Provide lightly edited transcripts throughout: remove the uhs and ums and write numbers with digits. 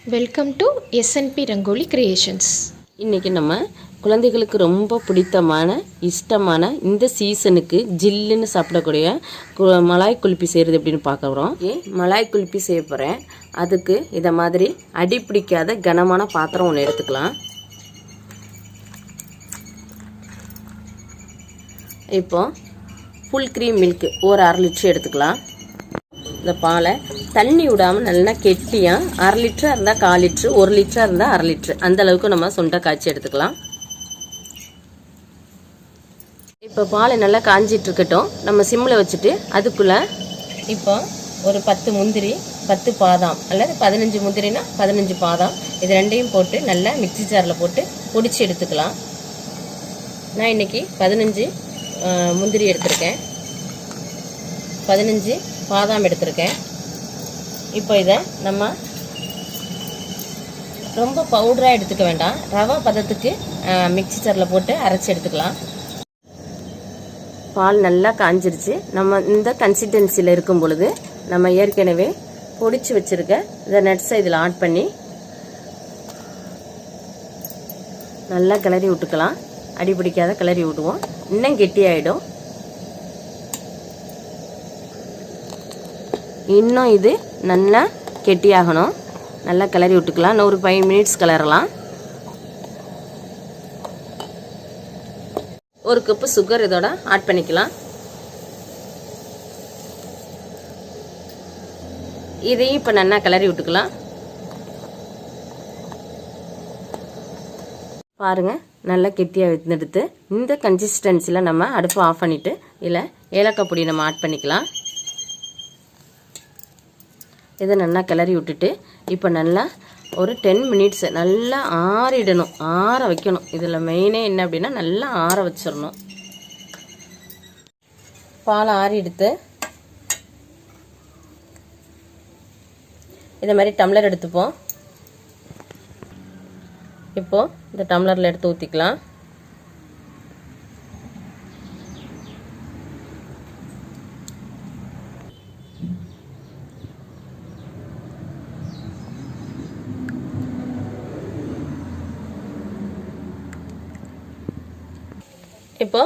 Welcome to SNP rangoli creations. இன்றைக்கி நம்ம குழந்தைகளுக்கு ரொம்ப பிடித்தமான இஷ்டமான இந்த சீசனுக்கு ஜில்லுன்னு சாப்பிடக்கூடிய மலாய் குல்ஃபி செய்கிறது எப்படின்னு பார்க்க வரோம். மலாய் குல்ஃபி செய்ய போகிறேன். அதுக்கு இதை மாதிரி அடி பிடிக்காத கனமான பாத்திரம் ஒன்று எடுத்துக்கலாம். இப்போ ஃபுல் க்ரீம் மில்க்கு ஒரு 1/2 லிட்டர் எடுத்துக்கலாம். இந்த பாலை தண்ணி விடாமல் நல்லா கெட்டியாக 1/2 லிட்டராக இருந்தால் 1/4 லிட்ரு, 1 லிட்டராக இருந்தால் 1/2 லிட்ரு அந்த அளவுக்கு நம்ம சுண்டை காய்ச்சி எடுத்துக்கலாம். இப்போ பாலை நல்லா காஞ்சிட்டு இருக்கட்டும். நம்ம சிம்மில் வச்சுட்டு அதுக்குள்ளே இப்போ ஒரு 10 முந்திரி 10 பாதாம் அல்லது 15 முந்திரினா 15 பாதாம் இது ரெண்டையும் போட்டு நல்லா மிக்சி ஜாரில் போட்டு பொடிச்சு எடுத்துக்கலாம். நான் இன்றைக்கி 15 முந்திரி எடுத்திருக்கேன், 15 பாதாம் எடுத்திருக்கேன். இப்போ இதை நம்ம ரொம்ப பவுடராக எடுத்துக்க வேண்டாம், ரவா பதத்துக்கு மிக்சி ஜாரில் போட்டு அரைச்சி எடுத்துக்கலாம். பால் நல்லா காஞ்சிருச்சு. நம்ம இந்த கன்சிஸ்டன்சியில் இருக்கும் பொழுது நம்ம ஏற்கனவே பொடிச்சு வச்சுருக்க இந்த நட்ஸை இதில் ஆட் பண்ணி நல்லா கிளறி விட்டுக்கலாம். அடி பிடிக்காத கிளறி விடுவோம், இன்னும் கெட்டியாயிடும். இன்னும் இது நல்லா கெட்டியாகணும். நல்லா கிளறி விட்டுக்கலாம். இன்னும் ஒரு 5 மினிட்ஸ் கிளறலாம். ஒரு கப்பு சுகர் இதோட ஆட் பண்ணிக்கலாம். இதையும் இப்போ நல்லா கிளறி விட்டுக்கலாம். பாருங்கள், நல்லா கெட்டியாக வெந்தெடுத்து இந்த கன்சிஸ்டன்சியில் நம்ம அடுப்பை ஆஃப் பண்ணிவிட்டு இதில் ஏலக்காய் பொடி நம்ம ஆட் பண்ணிக்கலாம். இதை நல்லா கிளறி விட்டுட்டு இப்போ நல்லா ஒரு 10 மினிட்ஸ் நல்லா ஆறிடணும், ஆற வைக்கணும். இதில் மெயினே என்ன அப்படின்னா நல்லா ஆற வச்சிடணும். பால் ஆறி எடுத்து இதை மாதிரி டம்ளர் எடுத்துப்போம். இப்போது இந்த டம்ளரில் எடுத்து ஊற்றிக்கலாம். இப்போ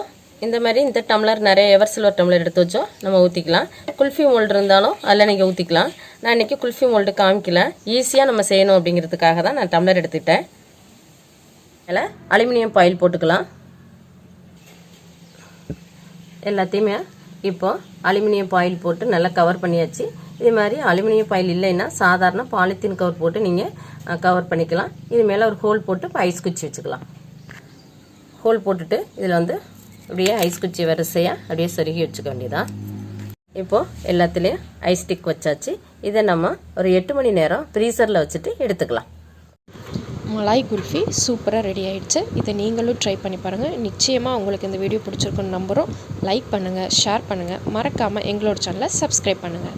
இந்த மாதிரி இந்த டம்ளர் நிறைய எவர் சில்வர் டம்ளர் எடுத்து வச்சோம் நம்ம ஊற்றிக்கலாம். குல்ஃபி மோல்டு இருந்தாலும் அதில் நீங்கள் ஊற்றிக்கலாம். நான் இன்றைக்கி குல்ஃபி மோல்டு காமிக்கல, ஈஸியாக நம்ம செய்யணும் அப்படிங்கிறதுக்காக தான் நான் டம்ளர் எடுத்துக்கிட்டேன். அதில் அலுமினியம் பாயில் போட்டுக்கலாம். எல்லாத்தையுமே இப்போ அலுமினியம் பாயில் போட்டு நல்லா கவர் பண்ணியாச்சு. இது மாதிரி அலுமினியம் பாயில் இல்லைன்னா சாதாரண பாலித்தீன் கவர் போட்டு நீங்கள் கவர் பண்ணிக்கலாம். இது மேலே ஒரு ஹோல் போட்டு ஐஸ் குச்சி வச்சுக்கலாம். ஹோல் போட்டுட்டு இதில் வந்து அப்படியே ஐஸ் குச்சி வரிசையாக அப்படியே சொருகி வச்சுக்க வேண்டியதான். இப்போது எல்லாத்துலேயும் ஐஸ் ஸ்டிக் வச்சாச்சு. இதை நம்ம ஒரு 8 மணி நேரம் ஃப்ரீசரில் வச்சுட்டு எடுத்துக்கலாம். மலாய் குல்ஃபி சூப்பராக ரெடி ஆகிடுச்சு. இதை நீங்களும் ட்ரை பண்ணி பாருங்கள். நிச்சயமாக உங்களுக்கு இந்த வீடியோ பிடிச்சிருக்குன்னு நம்புகிறோம். லைக் பண்ணுங்கள், ஷேர் பண்ணுங்கள், மறக்காமல் எங்களோட சேனலை சப்ஸ்கிரைப் பண்ணுங்கள்.